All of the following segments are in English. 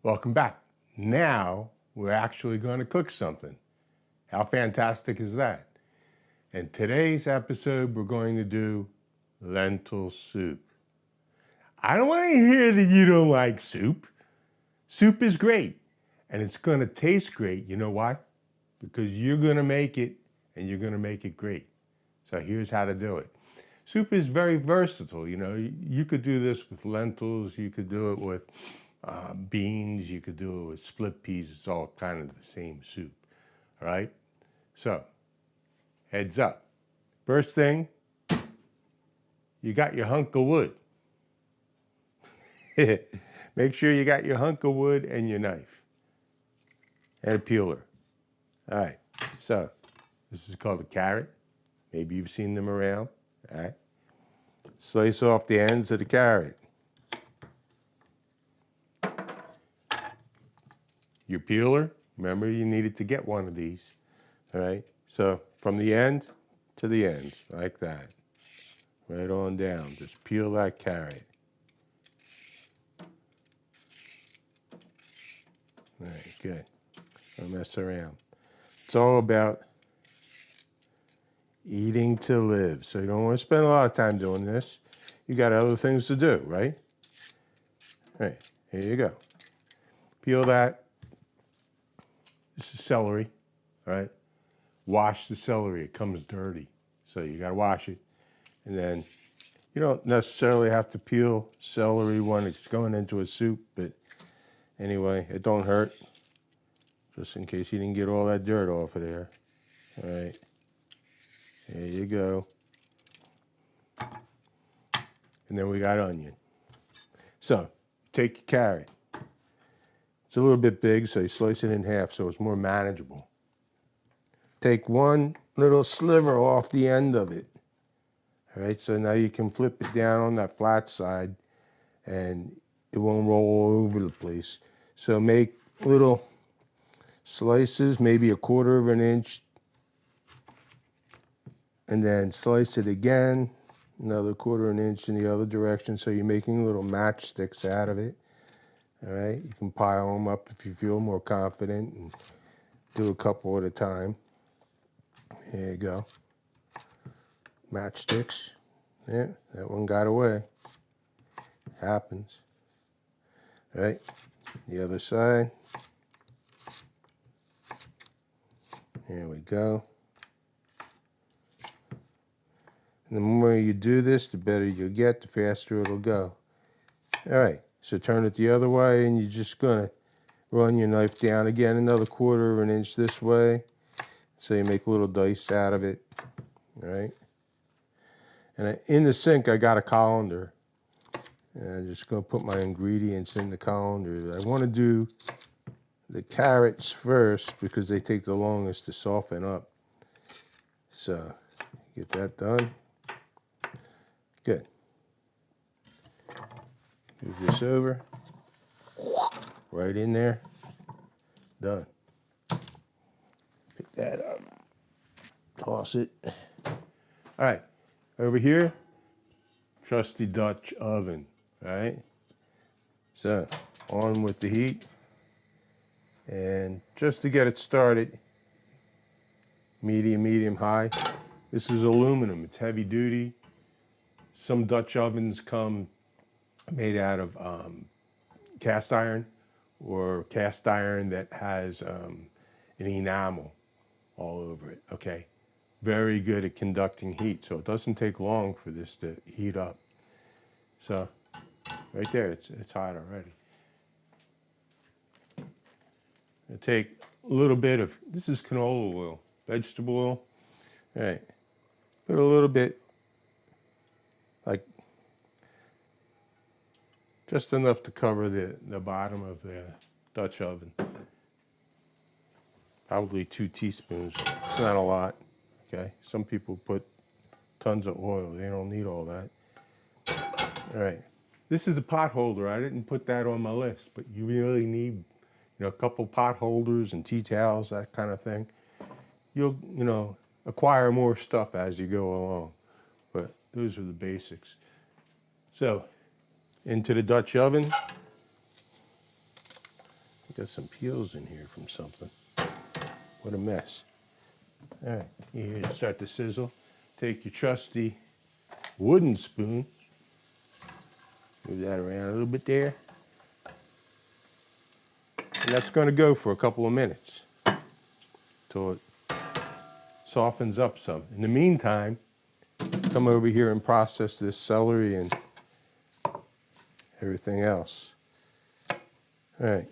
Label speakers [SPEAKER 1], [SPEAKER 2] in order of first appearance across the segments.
[SPEAKER 1] Welcome back. Now we're actually going to cook something. How fantastic is that? In today's episode, we're going to do lentil soup. I don't want to hear that you don't like soup. Soup is great, and it's going to taste great. You know why? Because you're going to make it, and you're going to make it great. So here's how to do it. Soup is very versatile. You know, you could do this with lentils. You could do it with beans. You could do it with split peas. It's all kind of the same soup. All right? So, heads up. First thing, you got your hunk of wood. Make sure you got your hunk of wood and your knife and a peeler. All right, so this is called a carrot. Maybe you've seen them around. All right, slice off the ends of the carrot. Your peeler, remember you needed to get one of these. All right, so from the end to the end, like that. Right on down, just peel that carrot. All right, good. Don't mess around. It's all about eating to live. So you don't want to spend a lot of time doing this. You got other things to do, right? All right, here you go. Peel that. This is celery, all right? Wash the celery. It comes dirty, so you got to wash it. And then you don't necessarily have to peel celery when it's going into a soup, but anyway, it don't hurt, just in case you didn't get all that dirt off of there. All right, there you go. And then we got onion. So, take your carrot. It's a little bit big, so you slice it in half so it's more manageable. Take one little sliver off the end of it. All right, so now you can flip it down on that flat side and it won't roll all over the place. So make little slices, maybe 1/4 of an inch, and then slice it again, another 1/4 of an inch in the other direction, so you're making little matchsticks out of it. All right, you can pile them up if you feel more confident and do a couple at a time. There you go. Matchsticks. Yeah, that one got away. Happens. All right, the other side. There we go. And the more you do this, the better you'll get, the faster it'll go. All right, so turn it the other way, and you're just gonna run your knife down again another 1/4 of an inch this way, so you make little dice out of it. All right. And in the sink, I got a colander. And I'm just gonna put my ingredients in the colander. I wanna do the carrots first because they take the longest to soften up. So, get that done. Good. Move this over. Right in there. Done. Pick that up. Toss it. All right. Over here, trusty Dutch oven. All right. So, on with the heat. And just to get it started, medium, high. This is aluminum. It's heavy duty. Some Dutch ovens come made out of cast iron, or cast iron that has an enamel all over it, okay? Very good at conducting heat, so it doesn't take long for this to heat up. So, right there, it's hot already. I take a little bit of, this is canola oil, vegetable oil. All right, put a little bit, like just enough to cover the bottom of the Dutch oven. Probably 2 teaspoons, it's not a lot, okay? Some people put tons of oil, they don't need all that. All right, this is a pot holder. I didn't put that on my list, but you really need, a couple pot holders and tea towels, that kind of thing. You'll, acquire more stuff as you go along, but those are the basics. So, into the Dutch oven. got some peels in here from something. What a mess. All right, here to start to sizzle. Take your trusty wooden spoon. Move that around a little bit there. And that's going to go for a couple of minutes till it softens up some. In the meantime, come over here and process this celery and everything else. All right,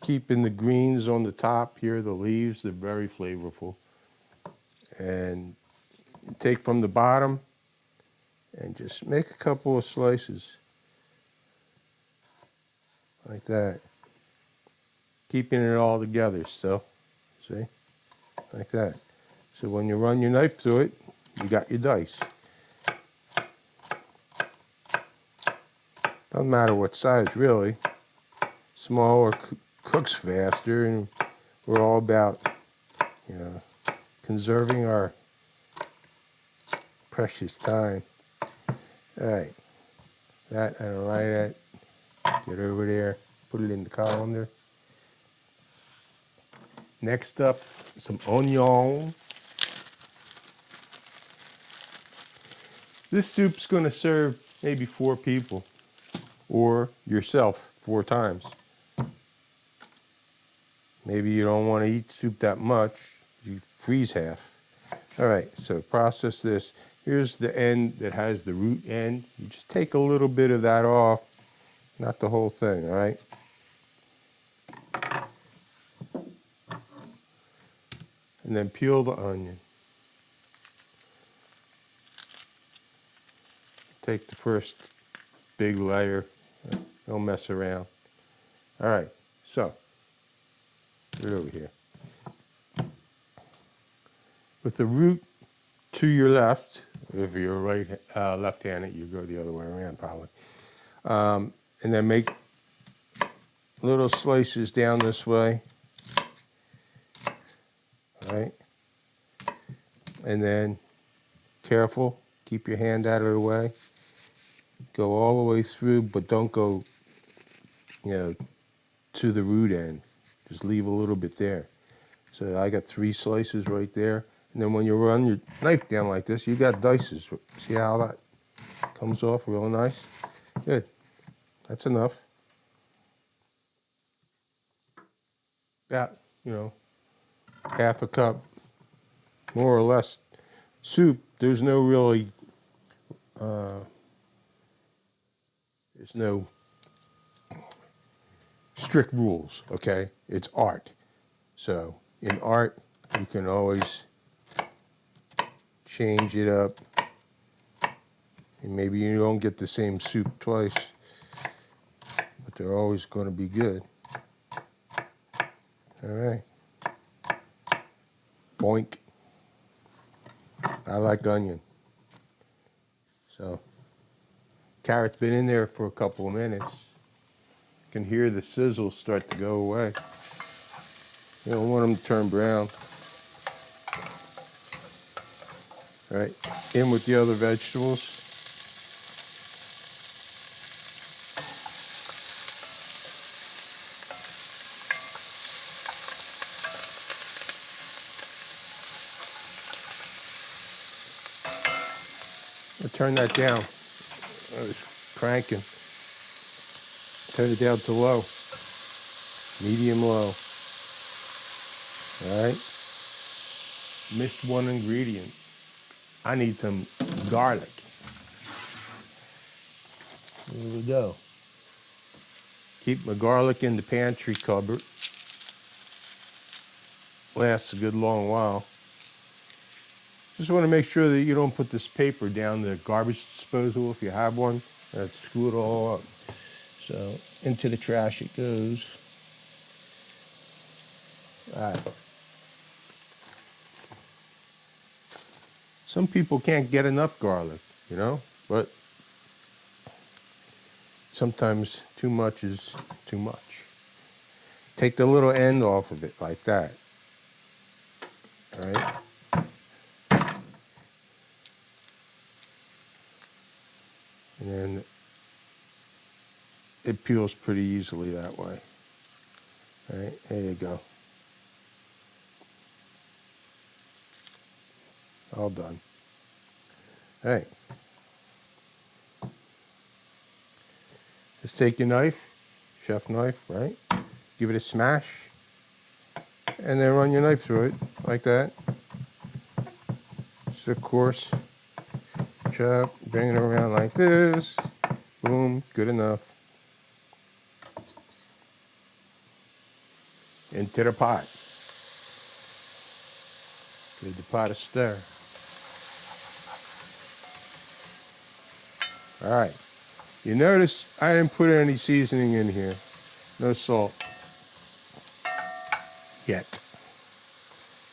[SPEAKER 1] keeping the greens on the top here, the leaves, they're very flavorful. And take from the bottom and just make a couple of slices like that. Keeping it all together still, see? Like that. So when you run your knife through it, you got your dice. Doesn't matter what size really. Smaller cooks faster, and we're all about, you know, conserving our precious time. All right, that and light it. Get over there, put it in the colander. Next up, some onion. This soup's going to serve maybe 4 people, or yourself 4 times. Maybe you don't want to eat soup that much, you freeze half. All right, so process this. Here's the end that has the root end. You just take a little bit of that off, not the whole thing, all right? And then peel the onion. Take the first big layer, don't mess around. All right, so, put it over here. With the root to your left, if you're left-handed, you go the other way around probably. And then make little slices down this way, all right? And then, careful, keep your hand out of the way. Go all the way through, but don't go, you know, to the root end. Just leave a little bit there. So I got 3 slices right there. And then when you run your knife down like this, you got dices. See how that comes off real nice? Good. That's enough. About, you know, half a cup, more or less, soup. There's no really, there's no strict rules, okay? It's art. So in art, you can always change it up. And maybe you don't get the same soup twice, but they're always going to be good. All right. Boink. I like onion. So, carrot's been in there for a couple of minutes. You can hear the sizzle start to go away. You don't want them to turn brown. All right, in with the other vegetables. I'll turn that down. I was cranking. Turn it down to low. Medium low. All right. Missed one ingredient. I need some garlic. Here we go. Keep my garlic in the pantry cupboard. Lasts a good long while. Just want to make sure that you don't put this paper down the garbage disposal if you have one. That'd screw it all up. So into the trash it goes. All right. Some people can't get enough garlic, you know, but sometimes too much is too much. Take the little end off of it like that. All right. And then it peels pretty easily that way. All right, there you go. All done. All right. Just take your knife, chef knife, right? Give it a smash, and then run your knife through it like that. Just a coarse chop, bring it around like this. Boom, good enough. Into the pot. Give the pot a stir. All right. You notice I didn't put any seasoning in here. No salt yet.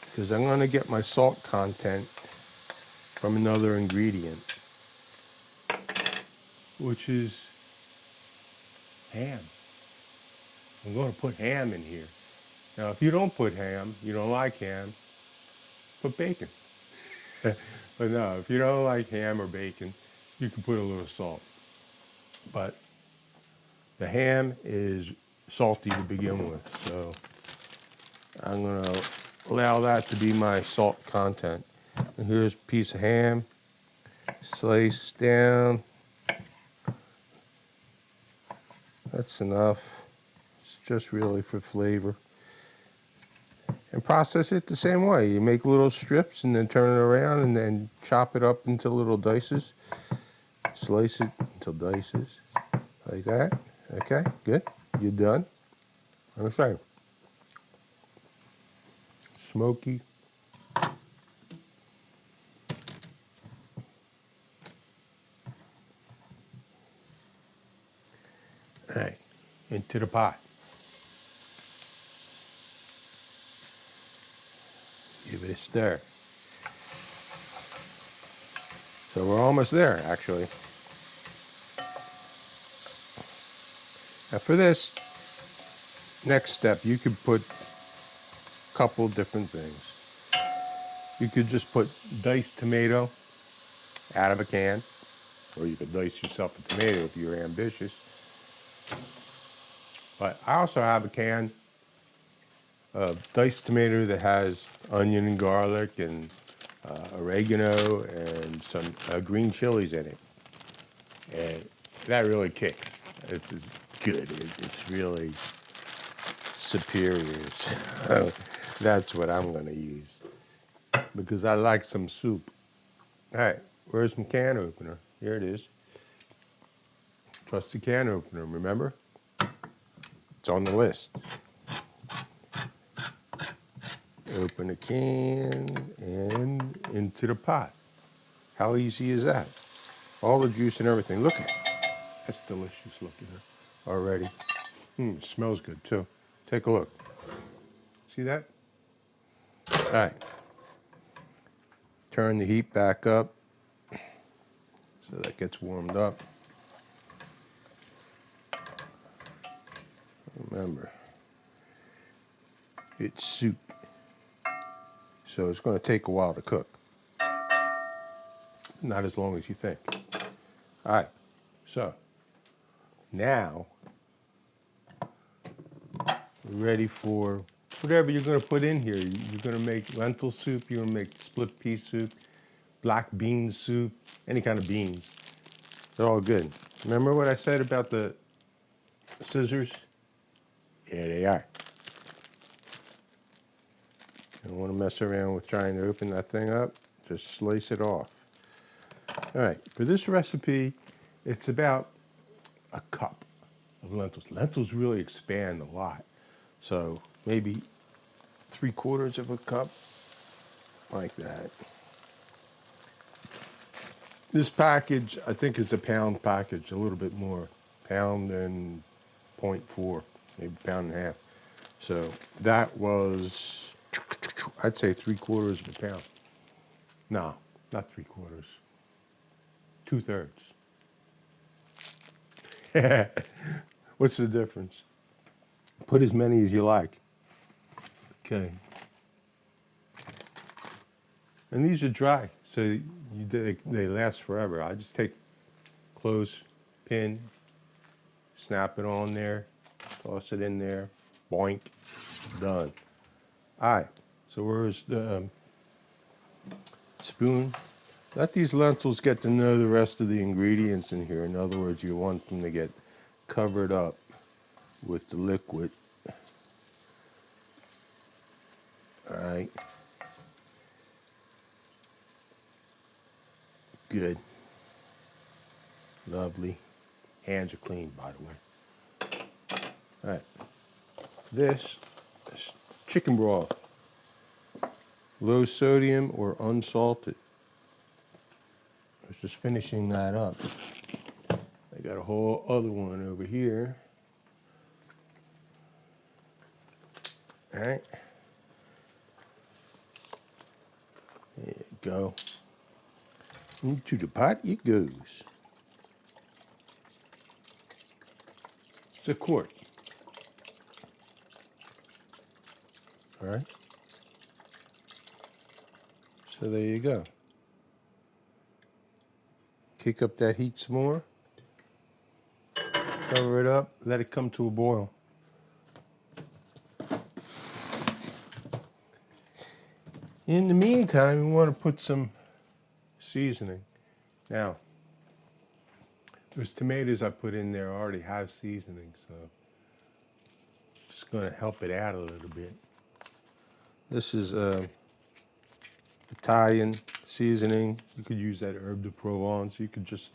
[SPEAKER 1] Because I'm going to get my salt content from another ingredient, which is ham. I'm going to put ham in here. Now, if you don't put ham, you don't like ham, put bacon. But no, if you don't like ham or bacon, you can put a little salt. But the ham is salty to begin with, so I'm going to allow that to be my salt content. And here's a piece of ham, sliced down. That's enough. It's just really for flavor. And process it the same way. You make little strips and then turn it around and then chop it up into little dices. Slice it into dices like that. Okay, good. You're done. Okay. Smoky. All right, into the pot. Give it a stir. So we're almost there, actually. Now for this next step, you could put a couple different things. You could just put diced tomato out of a can, or you could dice yourself a tomato if you're ambitious. But I also have a can of diced tomato that has onion and garlic and oregano and some green chilies in it. And that really kicks. It's good. It's really superior. So that's what I'm going to use because I like some soup. All right, where's my can opener? Here it is. Trusty can opener, remember? It's on the list. Open the can and into the pot. How easy is that? All the juice and everything. Look at it. That's delicious looking already. It smells good too. Take a look. See that? All right. Turn the heat back up so that gets warmed up. Remember, it's soup, so it's going to take a while to cook. Not as long as you think. All right, so now we're ready for whatever you're going to put in here. You're going to make lentil soup, you're going to make split pea soup, black bean soup, any kind of beans. They're all good. Remember what I said about the scissors? Here they are. You don't want to mess around with trying to open that thing up. Just slice it off. All right, for this recipe, it's about a cup of lentils. Lentils really expand a lot. So maybe 3/4 of a cup, like that. This package, I think, is a pound package, a little bit more. Pound and 0.4, maybe pound and a half. So that was, I'd say 3/4 of a pound. No, not 3/4. 2/3. What's the difference? Put as many as you like. Okay. And these are dry, so they last forever. I just take clothes pin, snap it on there, toss it in there, Boink. Done. All right. So where's the spoon? Let these lentils get to know the rest of the ingredients in here. In other words, you want them to get covered up with the liquid. All right. Good. Lovely. Hands are clean, by the way. All right. This is chicken broth. Low sodium or unsalted. I was just finishing that up. I got a whole other one over here. All right. There you go. Into the pot it goes. It's a quart. All right. So there you go. Kick up that heat some more. Cover it up. Let it come to a boil. In the meantime, we want to put some seasoning. Now, those tomatoes I put in there already have seasoning, so just going to help it out a little bit. This is Italian seasoning. You could use that herb de Provence. You could just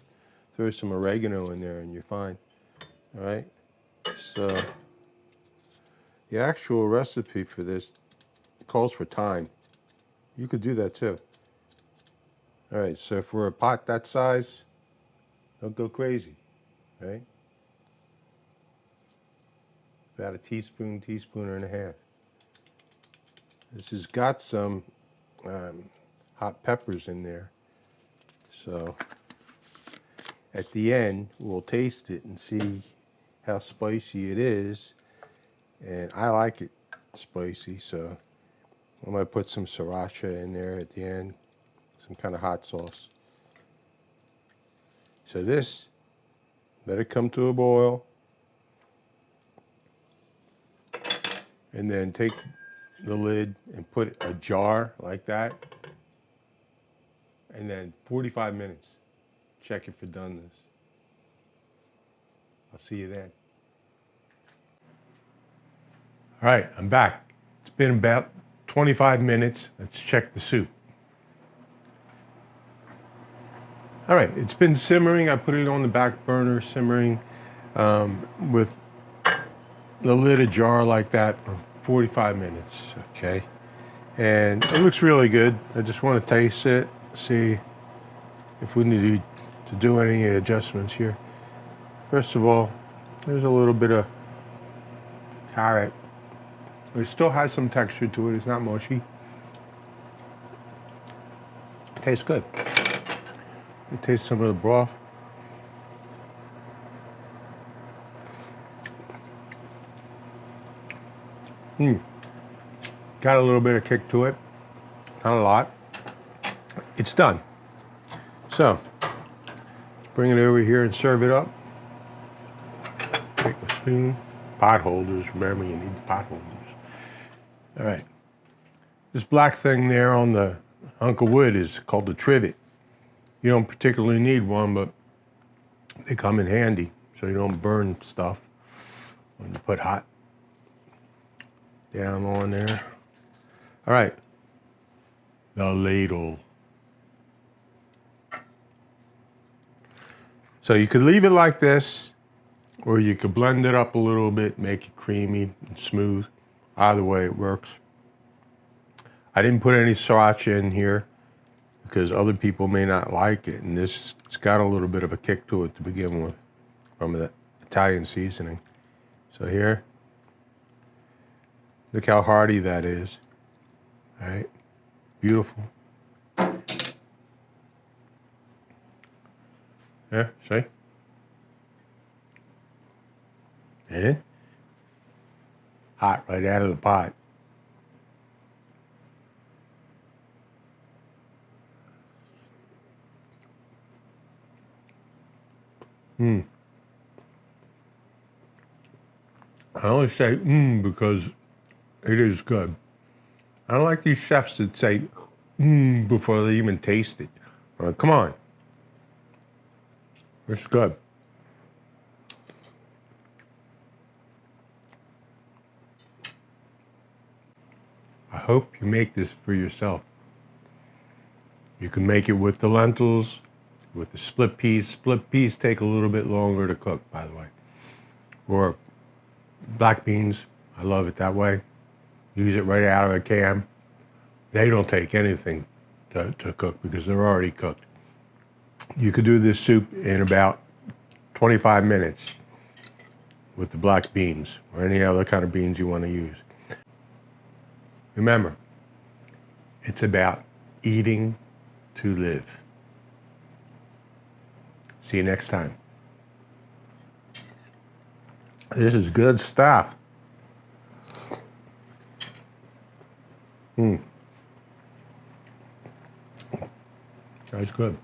[SPEAKER 1] throw some oregano in there and you're fine. All right. So the actual recipe for this calls for thyme. You could do that too. All right. So for a pot that size, don't go crazy, right? About a teaspoon, teaspoon and a half. This has got some hot peppers in there. So at the end, we'll taste it and see how spicy it is. And I like it spicy, so I'm gonna put some sriracha in there at the end, some kind of hot sauce. So this, let it come to a boil. And then take the lid and put a jar like that. And then 45 minutes. Check it for doneness. I'll see you then. All right, I'm back. It's been about 25 minutes. Let's check the soup. All right, it's been simmering. I put it on the back burner, simmering with the lid ajar like that for 45 minutes, okay? And it looks really good. I just want to taste it, see if we need to do any adjustments here. First of all, there's a little bit of carrot. It still has some texture to it. It's not mushy. Tastes good. You taste some of the broth. Got a little bit of kick to it. Not a lot. It's done. So, bring it over here and serve it up. Take my spoon. Pot holders. Remember, you need the pot holders. All right. This black thing there on the hunk of wood is called the trivet. You don't particularly need one, but they come in handy so you don't burn stuff when you put hot down on there. All right. The ladle. So you could leave it like this, or you could blend it up a little bit, make it creamy and smooth. Either way, it works. I didn't put any sriracha in here because other people may not like it, and this, it's got a little bit of a kick to it to begin with from the Italian seasoning. So here, look how hearty that is. All right, beautiful. Yeah, see? And hot right out of the pot. I only say because it is good. I don't like these chefs that say before they even taste it. Come on. It's good. I hope you make this for yourself. You can make it with the lentils, with the split peas. Split peas take a little bit longer to cook, by the way. Or black beans. I love it that way. Use it right out of a can. They don't take anything to cook because they're already cooked. You could do this soup in about 25 minutes with the black beans or any other kind of beans you want to use. Remember, it's about eating to live. See you next time. This is good stuff. That's good.